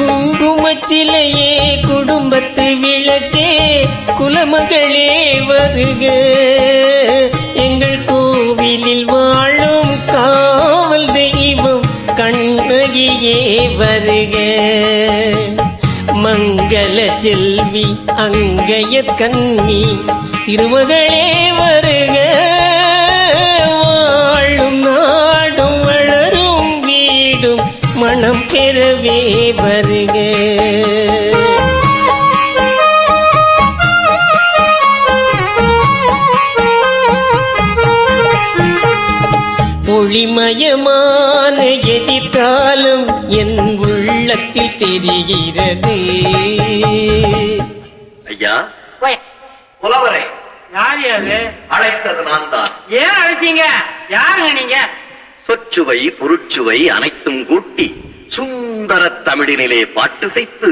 குங்குமச்சிலையே குடும்பத்து விளக்கே குலமகளே வருக, எங்கள் கோவிலில் வாழும் காவல் தெய்வம் கண்ணகியே வருக, மங்கள செல்வி அங்கைய கண்ணி திருமகளே வருக, வாழும் நாடும் வளரும் வீடும் மனம் பெறவே வருக. ஒளிமயமான எதிர்காலம் என் உள்ளத்தில் தெரிகிறது. ஐயா புலவரை, யார் யாரு அழைத்தது நான் தான். ஏன் அழைச்சீங்க? யாருங்க நீங்க? சொற்சுவை பொருட்சுவை அனைத்தும் கூட்டி சுந்தர தமிழினிலே பாட்டு செய்து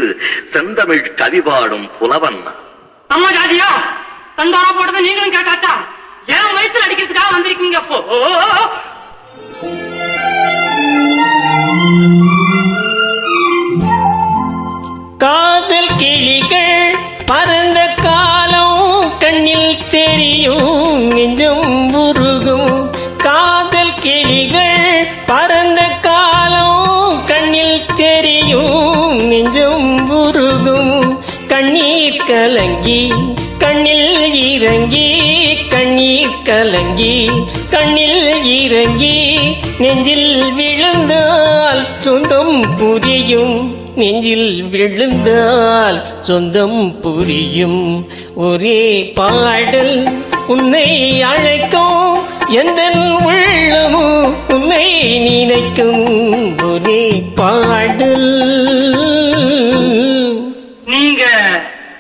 செந்தமிழ் கவி பாடும் புலவன். அம்மா ஜாதியா தந்தாரா போட்டதை நீங்களும் கேட்டாச்சா? ஏன் வயிற்றுல அடிக்கிறதுக்காக வந்திருக்கீங்க? அப்போ காதல் கிளிகள் பறந்த காலம் கண்ணில் தெரியும் நெஞ்சம் உருகும், காதல் கிளிகள் பறந்த காலம் கண்ணில் தெரியும் நெஞ்சம் உருகும், கண்ணீர் கலங்கி கண்ணில் இறங்கி கண்ணீர் கலங்கி கண்ணில் இறங்கி நெஞ்சில் விழுந்தால் சொந்தம் புரியும், நெஞ்சில் விழுந்தால் சொந்தம் புரியும், ஒரே பாடல் உன்னை அழைக்கும் எந்த உள்ளமும் உன்னை நினைக்கும், ஒரே பாடல். நீங்க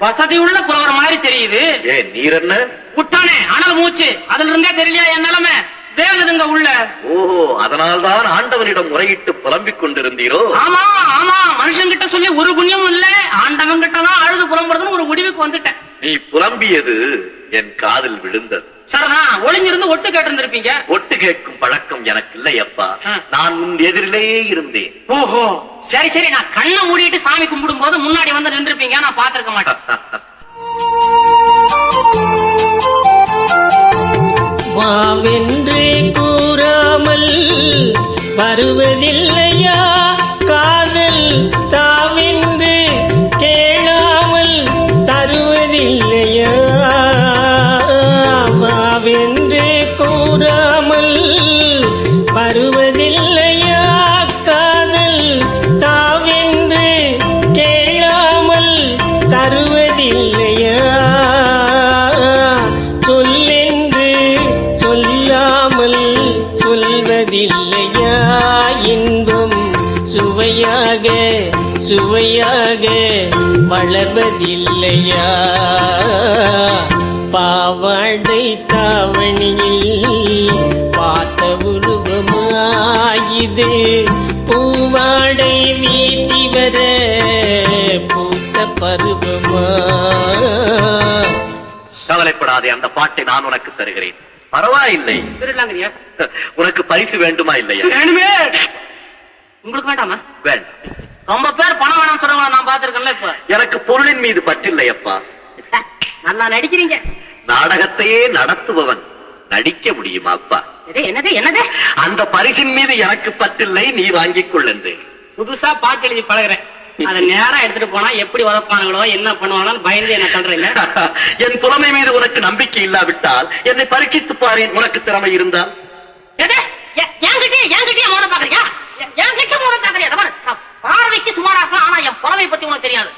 வசதி உள்ள புலவர் மாதிரி தெரியுது. ஏன் நீர் என்ன குட்டானே அனல் மூச்சு, அதுல இருந்தே தெரியலையா என் நிலைமை? வேகுதுங்க உள்ள. ஓஹோ, அதனால்தான் ஆண்டவனிடம் முறையிட்டு புலம்பிக் கொண்டிருந்தீரோ? ஆமா ஆமா, மனுஷன் கிட்ட சொல்லி ஒரு புண்ணியமும் இல்ல, ஆண்டவன் கிட்டதான் அழுது புலம்புறதுன்னு ஒரு முடிவுக்கு வந்துட்டேன். நீ புலம்பியது என் காதில் விழுந்தது. சரிதான், ஒளிஞ்சிருந்து ஒட்டு கேட்டிருந்திருப்பீங்க. ஒட்டு கேட்கும் பழக்கம் எனக்கு இல்லை அப்பா. நான் உன் எதிரிலேயே இருந்தேன். ஓஹோ, சரி சரி, நான் கண்ணை மூடிட்டு சாமி கும்பிடும் போது முன்னாடி வந்து நின்றுப்பீங்க, நான் பாத்திருக்க மாட்டேன். வாவென்று கூறாமல் வருவதில்லையா காதல், தாவென்று கேளாமல் தருவதில்லையா, வாவென்று கூறாமல் வருவதில்லையா காதல், தாவென்று கேளாமல் தருவதில்லையா, சொல்லென்று சொல்லாமல் சொல்வதில்லையா, இன்பம் சுவையாக சுவையாக வளர்வதில்லையா, பாவாடை தாவணியில் பார்த்த உருவமாயிது, பூவாடை வீசி வர பூத்த பருவமா. கவலைப்படாதே, அந்த பாட்டை நான் உனக்கு தருகிறேன். பரவாயில்லை. திருடலாங்கய்யா, உனக்கு பரிசு வேண்டுமா இல்லையா? வேணுமே. உங்களுக்கு வேண்டாமா? வேண்டாம். ரொம்ப பேர் பணம் வேணாம் சொல்றவங்க நான் பாத்துருக்கேன்ல. இப்ப எனக்கு பொருளின் மீது பற்றில்லை அப்பா. நல்லா நடிக்கிறீங்க. நாடகத்தையே நடத்துபவன் நடிக்க முடியுமா அப்பா? என்னது என்னது? அந்த பரிசின் மீது எனக்கு பற்றில்லை, நீ வாங்கிக் கொள்ளு. புதுசா பாட்டு எழுதி பழகிறேன், அதை நேரா எடுத்துட்டு போனா எப்படி உதப்பானுங்களோ என்ன பண்ணுவாங்களோ பயந்து என்ன பண்றீங்க? என் புலமை மீது உனக்கு நம்பிக்கை இல்லாவிட்டால் என்னை பரீட்சித்து பாரேன். உனக்கு திறமை இருந்தால் என்கிட்டயே மோன பாக்குறியா? என்கிட்ட மோன பாக்குறியா? பார்வைக்கு சுமாரா இருக்கலாம், ஆனா என் புலமை பத்தி உனக்கு தெரியாது.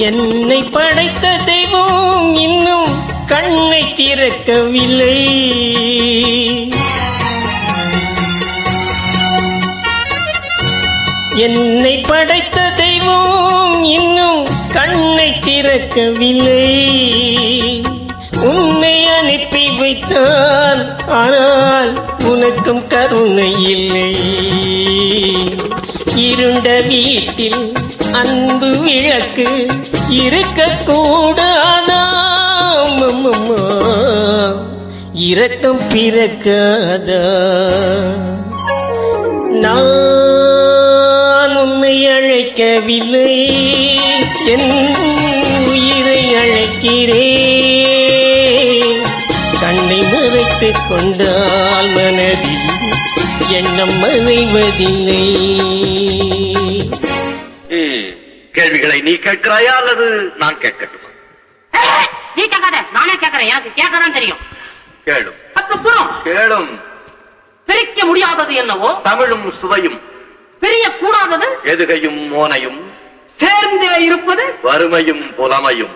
என்னை படைத்த தெய்வம் இன்னும் கண்ணை திறக்கவில்லை, என்னை படைத்த தெய்வம் இன்னும் கண்ணை திறக்கவில்லை, நான், ஆனால் உனக்கும் கருணை இல்லை. இருண்ட வீட்டில் அன்பு விளக்கு இருக்கக்கூடாதா? அம்மம்மா, இரக்கம் பிறக்காதா? நான் உன்னை அழைக்கவில்லை, என் உயிரை அழைக்கிறேன். கண்ணை மறைத்துக் கொண்டால் மனதில் எண்ணம் மறைவதில்லை. கேள்விகளை நீ கேட்கிறாயா அல்லது நான் கேட்கட்டுமா? நீ கேட்காத, நானே கேட்கிறேன். எனக்கு கேட்கதான் தெரியும். கேளும். கேளும். பிரிக்க முடியாதது என்னவோ தமிழும் சுவையும், பிரிய கூடாதது எதுகையும் மோனையும், சேர்ந்தே இருப்பது வறுமையும் புலமையும்,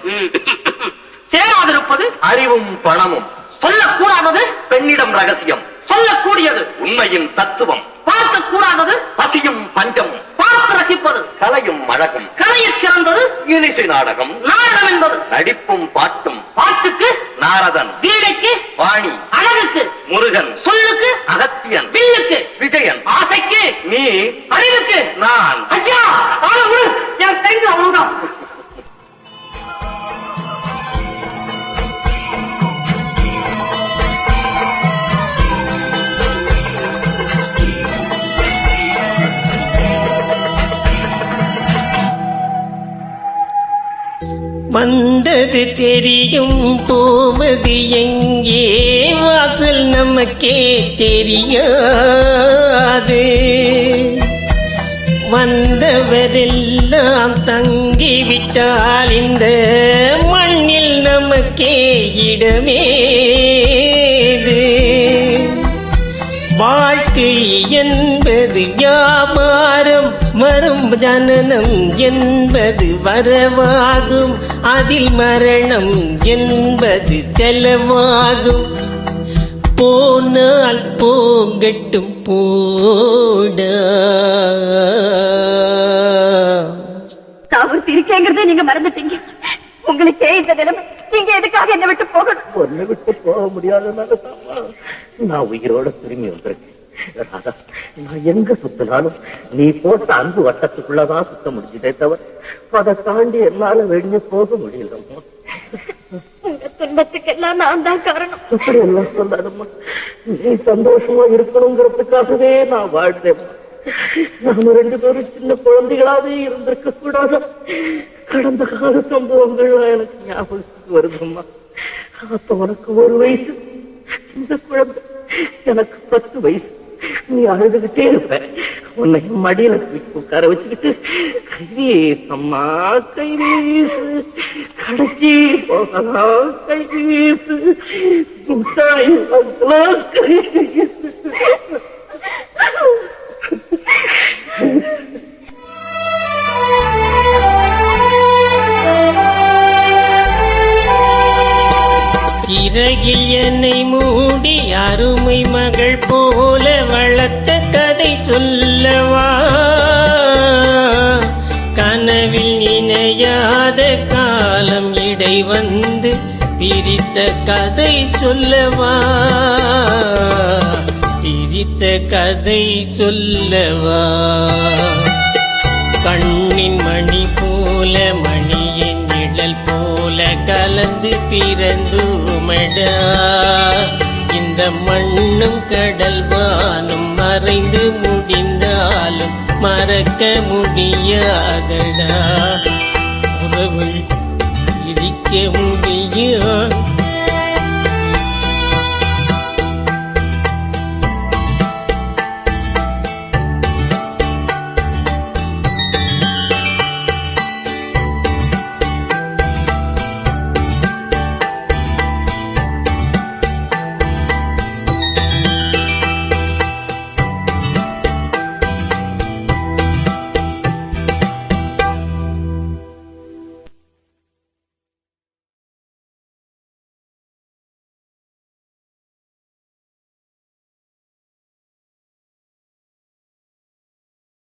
சேராதிருப்பது அறிவும் பணமும், சொல்லக்கூடாதது பெண்ணிடம் ரகசியம், சொல்லக்கூடியது உண்மையின் தத்துவம், பார்க்க கூடாதது பசியும் பஞ்சமும், பார்த்து ரசிப்பது கலையும் அழகும், கலையைச் சிறந்தது இனிசை நாடகம், நாடகம் என்பது நடிப்பும் பாட்டும், பாட்டுக்கு நாரதன், வீணைக்கு வாணி, அழகுக்கு முருகன், சொல்லுக்கு அகத்தியன், வில்லுக்கு விஜயன், ஆசைக்கு நீ, அறிவுக்கு நான். ஐயா என் தெரிஞ்சு அவ்வளவுதான். வந்தது தெரியும், போவது எங்கே? வாசல் நமக்கே தெரியாது. வந்தவரெல்லாம் தங்கிவிட்டால் இந்த மண்ணில் நமக்கே இடமேது. வாழ்க்கை என்பது வியாபாரம், வரும் ஜனனம் என்பது வரவாகும், அதில் மரணம் என்பது செலவாகும். போனால் போகட்டும் போடா. நான் இருக்கேங்கிறதே நீங்க மறந்துட்டீங்க. உங்களுக்கே இந்த நிலைமை, நீங்க எதுக்காக என்ன விட்டு போகணும்? ஒன்னு விட்டு போக முடியாதனால நான் உயிரோட திரும்பி வந்திருக்கேன். ராதா, நான் எங்க சுத்தினாலும் நீ போட்ட அன்பு வட்டத்துக்குள்ளதான் சுத்த முடிஞ்சதே தவிர அதை தாண்டி என்னால வெளியே போக முடியலம்மா. உங்க துன்பத்துக்கெல்லாம் நான் தான் காரணம். அப்படி எல்லாம் சொல்லாதம்மா. நீ சந்தோஷமா இருக்கணுங்கிறதுக்காகவே நான் வாழ்ந்தேன். நாம ரெண்டு பேரும் சின்ன குழந்தைகளாவே இருந்திருக்க கூடாது. கடந்த கால சம்பவங்கள் எனக்கு ஞாபகத்துக்கு வருதும்மா. அப்ப உனக்கு 1 வயசு, இந்த குழந்தை எனக்கு 10 வயசு. நீ அழுதுகிட்டே இருப்ப. உன்னை மடியில உட்கார வச்சுக்கிட்டு கைவீசம்மா கைவீசு, கடைசி போகலாம் கைவீசு, முட்டாய் கைவீசு. சிறகில் என்னை மூடி அருமை மகள் போல வளர்த்த கதை சொல்லவா? கனவில் நினையாத காலம் இடை வந்து பிரித்த கதை சொல்லவா? பிரித்த கதை சொல்லவா? கண்ணின் மணி போல மணியின் நிழல் போல கலந்து பிறந்துமடா. இந்த மண்ணும் கடல் வானும் மறைந்து முடிந்தாலும் மறக்க முடியாதடா. உறவை பிரிக்க முடியாது.